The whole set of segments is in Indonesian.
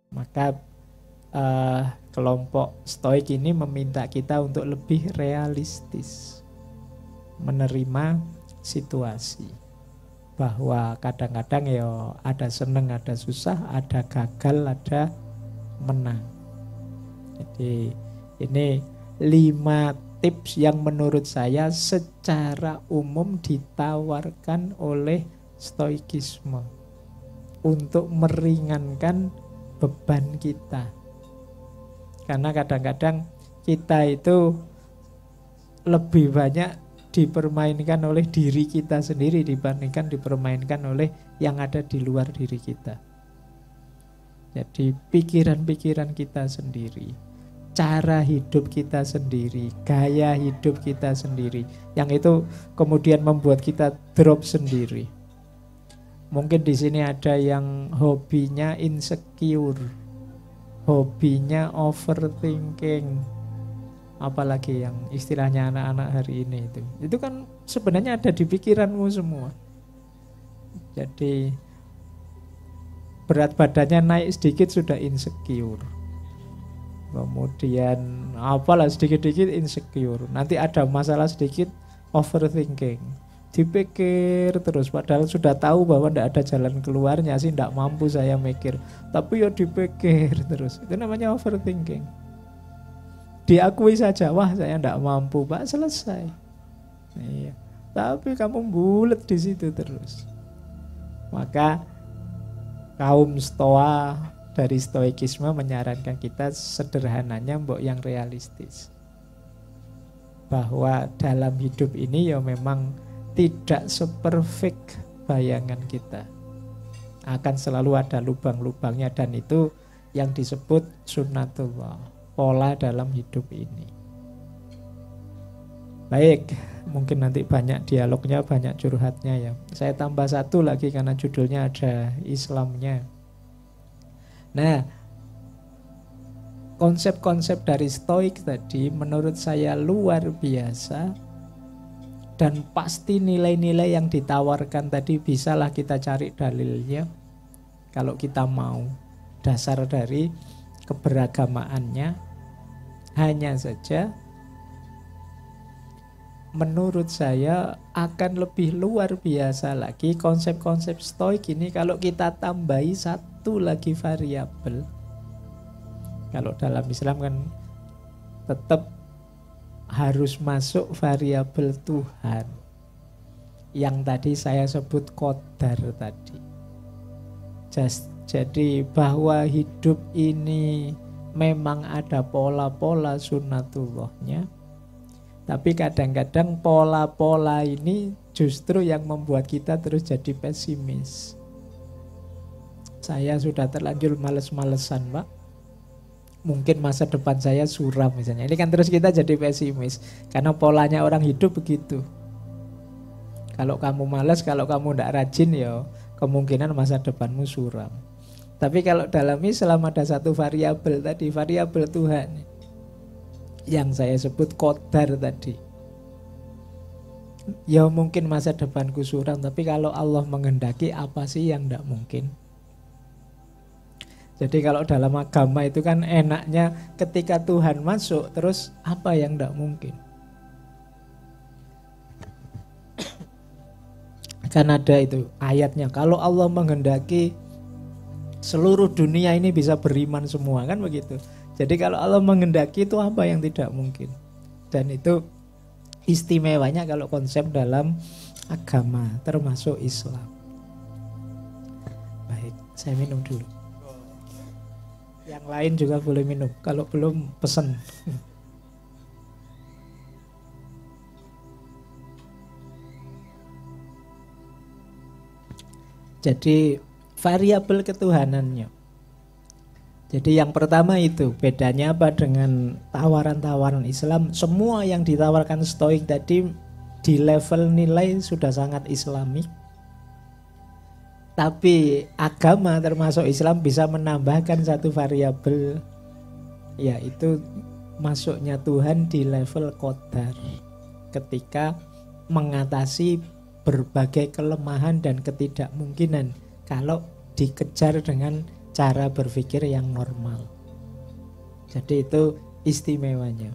Maka kelompok Stoik ini meminta kita untuk lebih realistis menerima situasi, bahwa kadang-kadang ya ada seneng, ada susah, ada gagal, ada menang. Jadi ini 5 tips yang menurut saya secara umum ditawarkan oleh Stoikisme untuk meringankan beban kita. Karena kadang-kadang kita itu lebih banyak dipermainkan oleh diri kita sendiri dibandingkan dipermainkan oleh yang ada di luar diri kita. Jadi pikiran-pikiran kita sendiri, cara hidup kita sendiri, gaya hidup kita sendiri, yang itu kemudian membuat kita drop sendiri. Mungkin di sini ada yang hobinya insecure, hobinya overthinking, apalagi yang istilahnya anak-anak hari ini itu kan sebenarnya ada di pikiranmu semua. Jadi berat badannya naik sedikit sudah insecure, kemudian apalah sedikit-sedikit insecure, nanti ada masalah sedikit overthinking, dipikir terus, padahal sudah tahu bahwa tidak ada jalan keluarnya sih, tidak mampu saya mikir, tapi ya dipikir terus. Itu namanya overthinking. Diakui saja, wah saya tidak mampu, Pak, selesai. Iya. Tapi kamu bulet di situ terus. Maka kaum Stoa dari Stoikisme menyarankan kita sederhananya mbok yang realistis, bahwa dalam hidup ini ya memang tidak seperfek bayangan kita, akan selalu ada lubang-lubangnya, dan itu yang disebut sunnatullah, pola dalam hidup ini. Baik, mungkin nanti banyak dialognya, banyak curhatnya ya. Saya tambah satu lagi karena judulnya ada Islamnya. Nah, konsep-konsep dari Stoik tadi menurut saya luar biasa, dan pasti nilai-nilai yang ditawarkan tadi bisalah kita cari dalilnya kalau kita mau. Dasar dari keberagamaannya. Hanya saja menurut saya akan lebih luar biasa lagi konsep-konsep Stoik ini kalau kita tambahi satu lagi variabel. Kalau dalam Islam kan tetap harus masuk variabel Tuhan yang tadi saya sebut qadar tadi. Jadi bahwa hidup ini memang ada pola-pola sunnatullahnya, tapi kadang-kadang pola-pola ini justru yang membuat kita terus jadi pesimis. Saya sudah terlanjur males-malesan, Pak, mungkin masa depan saya suram misalnya. Ini kan terus kita jadi pesimis karena polanya orang hidup begitu. Kalau kamu malas, kalau kamu tidak rajin, ya kemungkinan masa depanmu suram. Tapi kalau dalam Islam ada satu variabel tadi, variabel Tuhan yang saya sebut qadar tadi. Ya mungkin masa depanku suram, tapi kalau Allah menghendaki, apa sih yang tidak mungkin? Jadi kalau dalam agama itu kan enaknya ketika Tuhan masuk, terus apa yang tidak mungkin? Kan ada itu ayatnya, kalau Allah menghendaki seluruh dunia ini bisa beriman semua, kan begitu. Jadi kalau Allah menghendaki itu apa yang tidak mungkin? Dan itu istimewanya kalau konsep dalam agama, termasuk Islam. Baik, saya minum dulu. Yang lain juga boleh minum, kalau belum pesen. Jadi variabel ketuhanannya. Jadi yang pertama itu bedanya apa dengan tawaran-tawaran Islam? Semua yang ditawarkan Stoik tadi di level nilai sudah sangat Islami. Tapi agama termasuk Islam bisa menambahkan satu variabel, yaitu masuknya Tuhan di level qadar ketika mengatasi berbagai kelemahan dan ketidakmungkinan kalau dikejar dengan cara berpikir yang normal. Jadi itu istimewanya.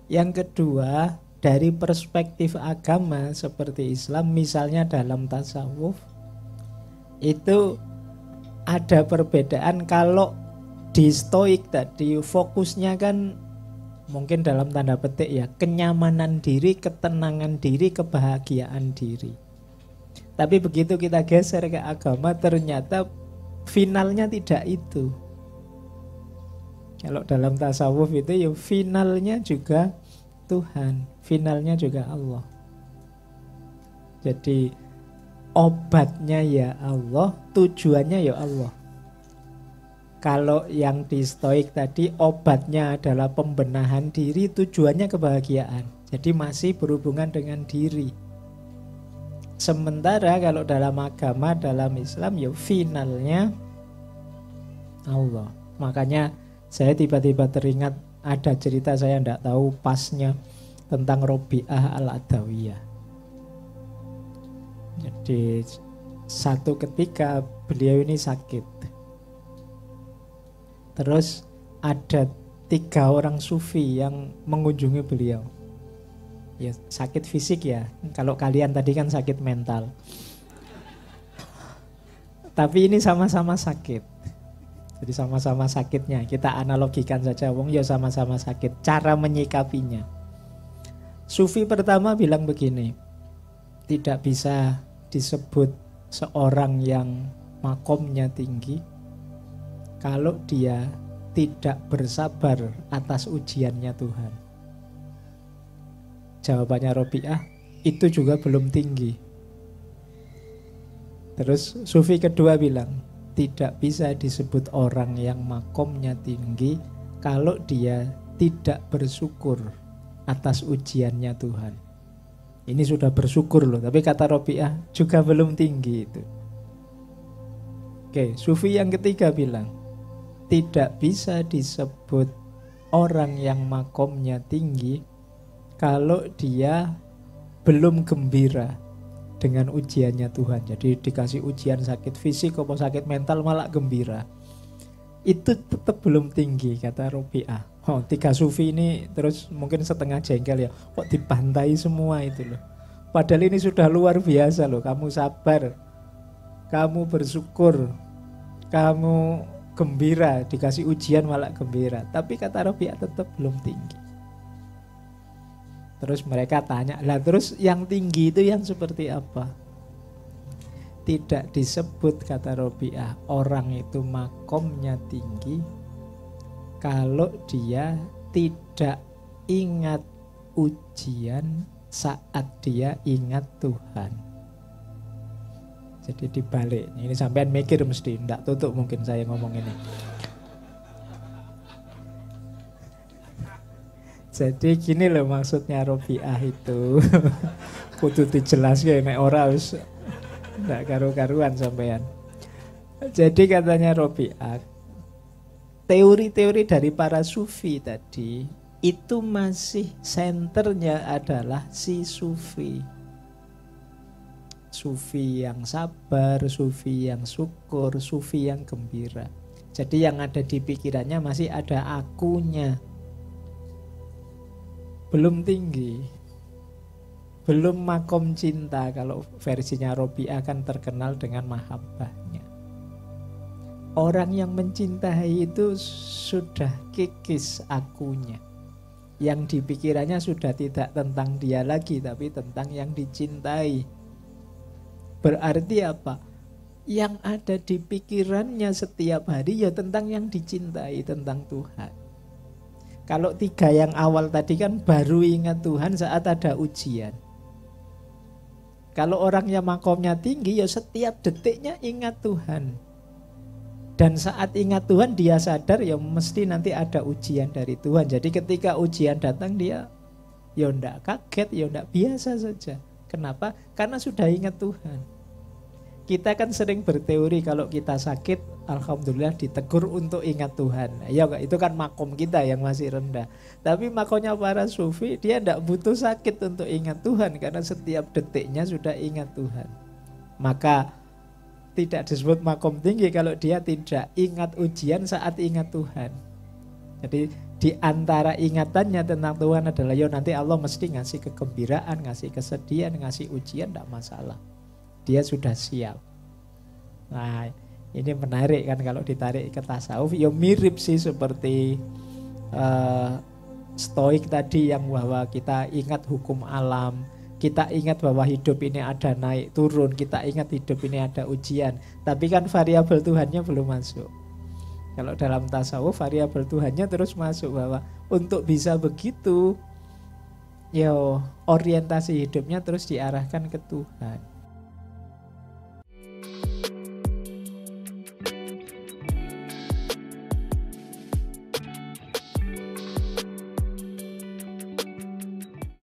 Yang kedua, dari perspektif agama seperti Islam, misalnya dalam tasawuf, itu ada perbedaan. Kalau di stoik tadi fokusnya kan mungkin dalam tanda petik ya, kenyamanan diri, ketenangan diri, kebahagiaan diri. Tapi begitu kita geser ke agama, ternyata finalnya tidak itu. Kalau dalam tasawuf itu ya finalnya juga Tuhan, finalnya juga Allah. Jadi obatnya ya Allah, tujuannya ya Allah. Kalau yang di stoik tadi obatnya adalah pembenahan diri, tujuannya kebahagiaan. Jadi masih berhubungan dengan diri. Sementara kalau dalam agama, dalam Islam ya finalnya Allah. Makanya saya tiba-tiba teringat ada cerita, saya tidak tahu pasnya, tentang Robi'ah Al-Adawiyah. Jadi satu ketika beliau ini sakit. Terus ada 3 orang sufi yang mengunjungi beliau. Ya sakit fisik ya. Kalau kalian tadi kan sakit mental. Tapi ini sama-sama sakit. Jadi sama-sama sakitnya. Kita analogikan saja, wong ya sama-sama sakit. Cara menyikapinya. Sufi pertama bilang begini, tidak bisa disebut seorang yang makomnya tinggi kalau dia tidak bersabar atas ujiannya Tuhan. Jawabannya Robi'ah, itu juga belum tinggi. Terus sufi kedua bilang, tidak bisa disebut orang yang makomnya tinggi kalau dia tidak bersyukur atas ujiannya Tuhan. Ini sudah bersyukur loh, tapi kata Robi'ah juga belum tinggi itu. Oke, sufi yang ketiga bilang, tidak bisa disebut orang yang makomnya tinggi kalau dia belum gembira dengan ujiannya Tuhan. Jadi dikasih ujian sakit fisik atau sakit mental malah gembira. Itu tetap belum tinggi kata Robi'ah. 3 sufi ini terus mungkin setengah jengkel ya. Kok dibantai semua itu loh. Padahal ini sudah luar biasa loh. Kamu sabar, kamu bersyukur, kamu gembira, dikasih ujian malah gembira. Tapi kata Robi'ah tetap belum tinggi. Terus mereka tanya, lah terus yang tinggi itu yang seperti apa? Tidak disebut kata Robi'ah orang itu makomnya tinggi kalau dia tidak ingat ujian saat dia ingat Tuhan. Jadi dibalik. Ini sampean mikir mesti, enggak tutup mungkin saya ngomong ini. Jadi gini loh maksudnya Robi'ah itu. Kudu dijelaskan nek ora wis ndak karu-karuan sampean. Jadi katanya Robi'ah, teori-teori dari para sufi tadi itu masih senternya adalah si sufi. Sufi yang sabar, sufi yang syukur, sufi yang gembira. Jadi yang ada di pikirannya masih ada akunya. Belum tinggi, belum makom cinta. Kalau versinya Robi'ah kan terkenal dengan mahabbahnya. Orang yang mencintai itu sudah kikis akunya. Yang di pikirannya sudah tidak tentang dia lagi, tapi tentang yang dicintai. Berarti apa? Yang ada di pikirannya setiap hari ya tentang yang dicintai, tentang Tuhan. Kalau 3 yang awal tadi kan baru ingat Tuhan saat ada ujian. Kalau orang yang makomnya tinggi ya setiap detiknya ingat Tuhan. Dan saat ingat Tuhan dia sadar ya mesti nanti ada ujian dari Tuhan. Jadi ketika ujian datang dia ya enggak kaget, ya enggak, biasa saja. Kenapa? Karena sudah ingat Tuhan. Kita kan sering berteori kalau kita sakit, alhamdulillah ditegur untuk ingat Tuhan. Ya itu kan makom kita yang masih rendah. Tapi makomnya para sufi, dia tidak butuh sakit untuk ingat Tuhan karena setiap detiknya sudah ingat Tuhan. Maka tidak disebut makom tinggi kalau dia tidak ingat ujian saat ingat Tuhan. Jadi di antara ingatannya tentang Tuhan adalah yo nanti Allah mesti ngasih kegembiraan, ngasih kesedihan, ngasih ujian, tidak masalah. Dia sudah siap. Nah, ini menarik kan kalau ditarik ke tasawuf. Yo mirip sih seperti stoik tadi yang bahwa kita ingat hukum alam, kita ingat bahwa hidup ini ada naik turun, kita ingat hidup ini ada ujian. Tapi kan variabel Tuhannya belum masuk. Kalau dalam tasawuf variabel Tuhannya terus masuk, bahwa untuk bisa begitu, yo orientasi hidupnya terus diarahkan ke Tuhan.